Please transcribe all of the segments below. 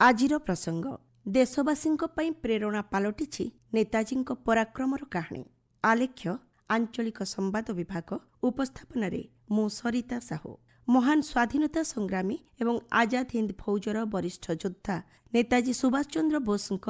ଆଜିର ପ୍ରସଙ୍ଗ ଦେଶବାସୀଙ୍କ ପାଇଁ ପ୍ରେରଣା ପାଲଟିଛି ନେତାଜୀଙ୍କ ପରାକ୍ରମର କାହାଣୀ। ଆଲେଖ୍ୟ ଆଞ୍ଚଳିକ ସମ୍ବାଦ ବିଭାଗ। ଉପସ୍ଥାପନାରେ ମୁଁ ସରିତା ସାହୁ। ମହାନ ସ୍ୱାଧୀନତା ସଂଗ୍ରାମୀ ଏବଂ ଆଜାଦ ହିନ୍ଦ ଫୌଜର ବରିଷ୍ଠ ଯୋଦ୍ଧା ନେତାଜୀ ସୁଭାଷ ଚନ୍ଦ୍ର ବୋଷଙ୍କ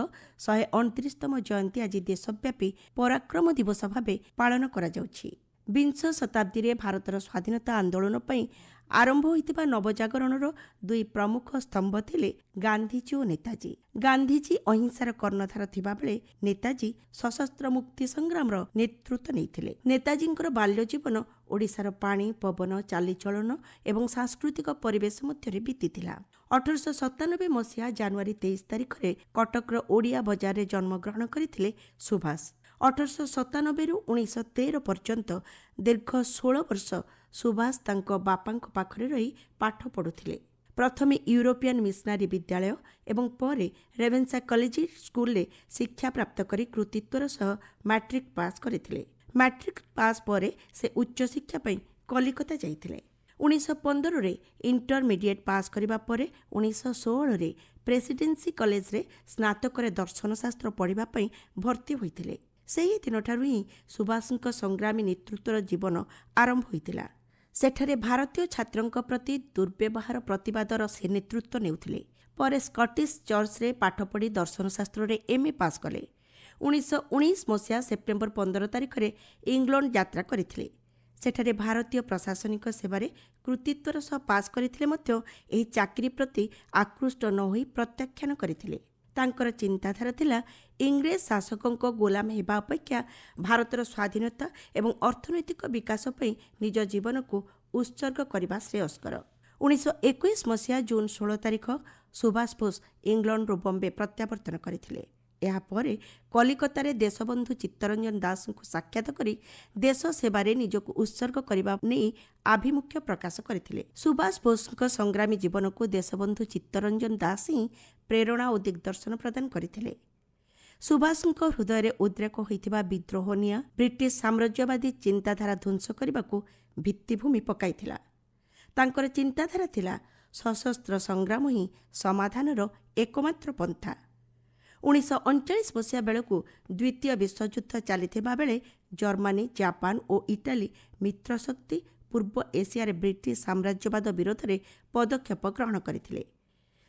129ତମ ଜୟନ୍ତୀ ଆଜି ଦେଶବ୍ୟାପୀ ପରାକ୍ରମ ଦିବସ ଭାବେ ପାଳନ କରାଯାଉଛି। ବିଂଶ ଶତାବ୍ଦୀରେ ଭାରତର ସ୍ୱାଧୀନତା ଆନ୍ଦୋଳନ ପାଇଁ ଆରମ୍ଭ ହୋଇଥିବା ନବଜାଗରଣର ଦୁଇ ପ୍ରମୁଖ ସ୍ତମ୍ଭ ଥିଲେ ଗାନ୍ଧିଜୀ ଓ ନେତାଜୀ। ଗାନ୍ଧିଜୀ ଅହିଂସାର କର୍ଣ୍ଣଧାର ଥିବାବେଳେ ନେତାଜୀ ସଶସ୍ତ୍ର ମୁକ୍ତି ସଂଗ୍ରାମର ନେତୃତ୍ୱ ନେଇଥିଲେ। ନେତାଜୀଙ୍କର ବାଲ୍ୟ ଜୀବନ ଓଡ଼ିଶାର ପାଣି, ପବନ, ଚାଲିଚଳନ ଏବଂ ସାଂସ୍କୃତିକ ପରିବେଶ ମଧ୍ୟରେ ବିତିଥିଲା। 1897 ମସିହା ଜାନୁଆରୀ 23 ତାରିଖରେ କଟକର ଓଡ଼ିଆ ବଜାରରେ ଜନ୍ମଗ୍ରହଣ କରିଥିଲେ ସୁଭାଷ। 1897ରୁ 1913 ପର୍ଯ୍ୟନ୍ତ ଦୀର୍ଘ 16 ବର୍ଷ ସୁଭାଷ ତାଙ୍କ ବାପାଙ୍କ ପାଖରେ ରହି ପାଠ ପଢ଼ୁଥିଲେ। ପ୍ରଥମେ ୟୁରୋପିଆନ୍ ମିଶନାରୀ ବିଦ୍ୟାଳୟ ଏବଂ ପରେ ରେଭେନ୍ସା କଲେଜିଏଟ୍ ସ୍କୁଲରେ ଶିକ୍ଷା ପ୍ରାପ୍ତ କରି କୃତିତ୍ୱର ସହ ମାଟ୍ରିକ୍ ପାସ୍ କରିଥିଲେ। ମାଟ୍ରିକ୍ ପାସ୍ ପରେ ସେ ଉଚ୍ଚଶିକ୍ଷା ପାଇଁ କଲିକତା ଯାଇଥିଲେ। 1915ରେ ଇଣ୍ଟରମିଡିଏଟ୍ ପାସ୍ କରିବା ପରେ 1916ରେ ପ୍ରେସିଡେନ୍ସି କଲେଜରେ ସ୍ନାତକରେ ଦର୍ଶନଶାସ୍ତ୍ର ପଢ଼ିବା ପାଇଁ ଭର୍ତ୍ତି ହୋଇଥିଲେ। ସେହି ଦିନଠାରୁ ହିଁ ସୁଭାଷଙ୍କ ସଂଗ୍ରାମୀ ନେତୃତ୍ୱର ଜୀବନ ଆରମ୍ଭ ହୋଇଥିଲା। ସେଠାରେ ଭାରତୀୟ ଛାତ୍ରଙ୍କ ପ୍ରତି ଦୁର୍ବ୍ୟବହାର ପ୍ରତିବାଦର ସେ ନେତୃତ୍ୱ ନେଉଥିଲେ। ପରେ ସ୍କଟିଶ ଚର୍ଚ୍ଚରେ ପାଠ ପଢ଼ି ଦର୍ଶନଶାସ୍ତ୍ରରେ MA ପାସ୍ କଲେ। 1919 ମସିହା ସେପ୍ଟେମ୍ବର 15 ତାରିଖରେ ଇଂଲଣ୍ଡ ଯାତ୍ରା କରିଥିଲେ। ସେଠାରେ ଭାରତୀୟ ପ୍ରଶାସନିକ ସେବାରେ କୃତିତ୍ୱର ସହ ପାସ୍ କରିଥିଲେ ମଧ୍ୟ ଏହି ଚାକିରି ପ୍ରତି ଆକୃଷ୍ଟ ନ ହୋଇ ପ୍ରତ୍ୟାଖ୍ୟାନ କରିଥିଲେ। ତାଙ୍କର ଚିନ୍ତାଧାରା ଥିଲା ଇଂରେଜ ଶାସକଙ୍କ ଗୋଲାମ ହେବା ଅପେକ୍ଷା ଭାରତର ସ୍ୱାଧୀନତା ଏବଂ ଅର୍ଥନୈତିକ ବିକାଶ ପାଇଁ ନିଜ ଜୀବନକୁ ଉତ୍ସର୍ଗ କରିବା ଶ୍ରେୟସ୍କର। 1921 ମସିହା ଜୁନ୍ 16 ତାରିଖ ସୁଭାଷ ବୋଷ ଇଂଲଣ୍ଡରୁ ବମ୍ବେ ପ୍ରତ୍ୟାବର୍ତ୍ତନ କରିଥିଲେ। ଏହାପରେ କଲିକତାରେ ଦେଶବନ୍ଧୁ ଚିତ୍ତରଞ୍ଜନ ଦାସଙ୍କୁ ସାକ୍ଷାତ କରି ଦେଶ ସେବାରେ ନିଜକୁ ଉତ୍ସର୍ଗ କରିବା ନେଇ ଆଭିମୁଖ୍ୟ ପ୍ରକାଶ କରିଥିଲେ। ସୁଭାଷ ବୋଷଙ୍କ ସଂଗ୍ରାମୀ ଜୀବନକୁ ଦେଶବନ୍ଧୁ ଚିତ୍ତରଞ୍ଜନ ଦାସ ହିଁ ପ୍ରେରଣା ଓ ଦିଗ୍ଦର୍ଶନ ପ୍ରଦାନ କରିଥିଲେ। ସୁଭାଷଙ୍କ ହୃଦୟରେ ଉଦ୍ରେକ ହୋଇଥିବା ବିଦ୍ରୋହ ନିଆଁ ବ୍ରିଟିଶ ସାମ୍ରାଜ୍ୟବାଦୀ ଚିନ୍ତାଧାରା ଧ୍ୱଂସ କରିବାକୁ ଭିତ୍ତିଭୂମି ପକାଇଥିଲା। ତାଙ୍କର ଚିନ୍ତାଧାରା ଥିଲା ସଶସ୍ତ୍ର ସଂଗ୍ରାମ ହିଁ ସମାଧାନର ଏକମାତ୍ର ପନ୍ଥା। 1939 ମସିହା ବେଳକୁ ଦ୍ୱିତୀୟ ବିଶ୍ୱଯୁଦ୍ଧ ଚାଲିଥିବା ବେଳେ ଜର୍ମାନୀ, ଜାପାନ ଓ ଇଟାଲୀ ମିତ୍ରଶକ୍ତି ପୂର୍ବ ଏସିଆରେ ବ୍ରିଟିଶ ସାମ୍ରାଜ୍ୟବାଦ ବିରୋଧରେ ପଦକ୍ଷେପ ଗ୍ରହଣ କରିଥିଲେ।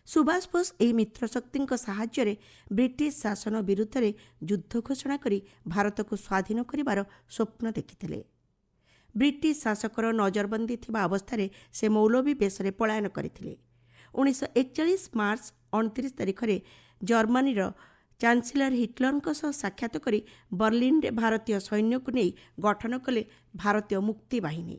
ସୁଭାଷ ବୋଷ ଏହି ମିତ୍ରଶକ୍ତିଙ୍କ ସାହାଯ୍ୟରେ ବ୍ରିଟିଶ ଶାସନ ବିରୁଦ୍ଧରେ ଯୁଦ୍ଧ ଘୋଷଣା କରି ଭାରତକୁ ସ୍ୱାଧୀନ କରିବାର ସ୍ୱପ୍ନ ଦେଖିଥିଲେ। ବ୍ରିଟିଶ ଶାସକର ନଜରବନ୍ଦୀ ଥିବା ଅବସ୍ଥାରେ ସେ ମୌଲବୀ ବେଶରେ ପଳାୟନ କରିଥିଲେ। 1941 ମାର୍ଚ୍ଚ 29 ତାରିଖରେ ଜର୍ମାନୀର ଚାନ୍ସେଲର ହିଟଲରଙ୍କ ସହ ସାକ୍ଷାତ କରି ବର୍ଲିନରେ ଭାରତୀୟ ସୈନ୍ୟକୁ ନେଇ ଗଠନ କଲେ ଭାରତୀୟ ମୁକ୍ତି ବାହିନୀ।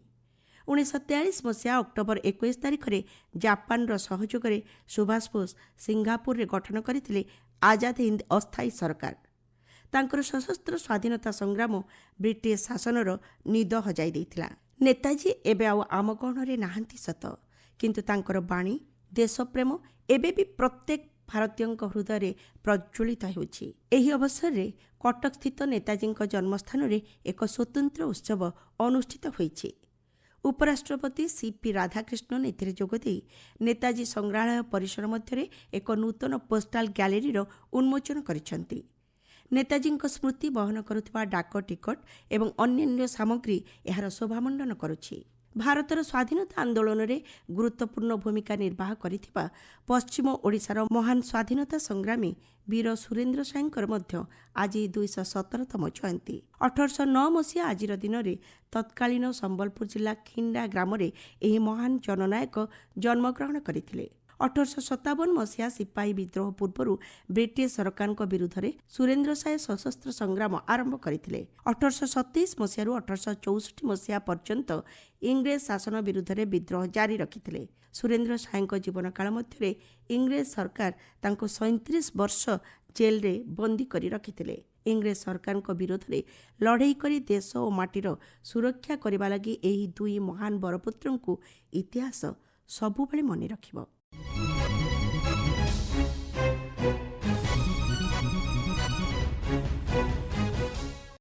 1943 ମସିହା ଅକ୍ଟୋବର 21 ତାରିଖରେ ଜାପାନର ସହଯୋଗରେ ସୁଭାଷ ବୋଷ ସିଙ୍ଗାପୁରରେ ଗଠନ କରିଥିଲେ ଆଜାଦ ହିନ୍ଦ ଅସ୍ଥାୟୀ ସରକାର। ତାଙ୍କର ସଶସ୍ତ୍ର ସ୍ୱାଧୀନତା ସଂଗ୍ରାମ ବ୍ରିଟିଶ ଶାସନର ନିଦ ହଜାଇ ଦେଇଥିଲା। ନେତାଜୀ ଏବେ ଆଉ ଆମ ଗହଣରେ ନାହାନ୍ତି ସତ, କିନ୍ତୁ ତାଙ୍କର ବାଣୀ, ଦେଶପ୍ରେମ ଏବେ ବି ପ୍ରତ୍ୟେକ ଭାରତୀୟଙ୍କ ହୃଦୟରେ ପ୍ରଜ୍ୱଳିତ ହେଉଛି। ଏହି ଅବସରରେ କଟକସ୍ଥିତ ନେତାଜୀଙ୍କ ଜନ୍ମସ୍ଥାନରେ ଏକ ସ୍ୱତନ୍ତ୍ର ଉତ୍ସବ ଅନୁଷ୍ଠିତ ହୋଇଛି। ଉପରାଷ୍ଟ୍ରପତି CP ରାଧାକ୍ରିଷ୍ଣନ ଏଥିରେ ଯୋଗଦେଇ ନେତାଜୀ ସଂଗ୍ରହାଳୟ ପରିସର ମଧ୍ୟରେ ଏକ ନୂତନ ପୋଷ୍ଟାଲ ଗ୍ୟାଲେରୀର ଉନ୍ମୋଚନ କରିଛନ୍ତି। ନେତାଜୀଙ୍କ ସ୍ମୃତି ବହନ କରୁଥିବା ଡାକ ଟିକଟ ଏବଂ ଅନ୍ୟାନ୍ୟ ସାମଗ୍ରୀ ଏହାର ଶୋଭାମଣ୍ଡନ କରୁଛି। ଭାରତର ସ୍ୱାଧୀନତା ଆନ୍ଦୋଳନରେ ଗୁରୁତ୍ୱପୂର୍ଣ୍ଣ ଭୂମିକା ନିର୍ବାହ କରିଥିବା ପଶ୍ଚିମ ଓଡ଼ିଶାର ମହାନ ସ୍ୱାଧୀନତା ସଂଗ୍ରାମୀ ବୀର ସୁରେନ୍ଦ୍ର ସାଏଙ୍କର ମଧ୍ୟ ଆଜି 217ତମ ଜୟନ୍ତୀ। 1809 ମସିହା ଆଜିର ଦିନରେ ତତ୍କାଳୀନ ସମ୍ବଲପୁର ଜିଲ୍ଲା ଖିଣ୍ଡା ଗ୍ରାମରେ ଏହି ମହାନ ଜନନାୟକ ଜନ୍ମଗ୍ରହଣ କରିଥିଲେ। 1857 ମସିହା ସିପାହୀ ବିଦ୍ରୋହ ପୂର୍ବରୁ ବ୍ରିଟିଶ ସରକାରଙ୍କ ବିରୁଦ୍ଧରେ ସୁରେନ୍ଦ୍ର ସାଏ ସଶସ୍ତ୍ର ସଂଗ୍ରାମ ଆରମ୍ଭ କରିଥିଲେ। 1827 ମସିହାରୁ 1864 ମସିହା ପର୍ଯ୍ୟନ୍ତ ଇଂରେଜ ଶାସନ ବିରୁଦ୍ଧରେ ବିଦ୍ରୋହ ଜାରି ରଖିଥିଲେ। ସୁରେନ୍ଦ୍ର ସାଏଙ୍କ ଜୀବନକାଳ ମଧ୍ୟରେ ଇଂରେଜ ସରକାର ତାଙ୍କୁ 37 ବର୍ଷ ଜେଲରେ ବନ୍ଦୀ କରି ରଖିଥିଲେ। ଇଂରେଜ ସରକାରଙ୍କ ବିରୋଧରେ ଲଢ଼େଇ କରି ଦେଶ ଓ ମାଟିର ସୁରକ୍ଷା କରିବା ଲାଗି ଏହି ଦୁଇ ମହାନ ବରପୁତ୍ରଙ୍କୁ ଇତିହାସ ସବୁବେଳେ ମନେ ରଖିବ।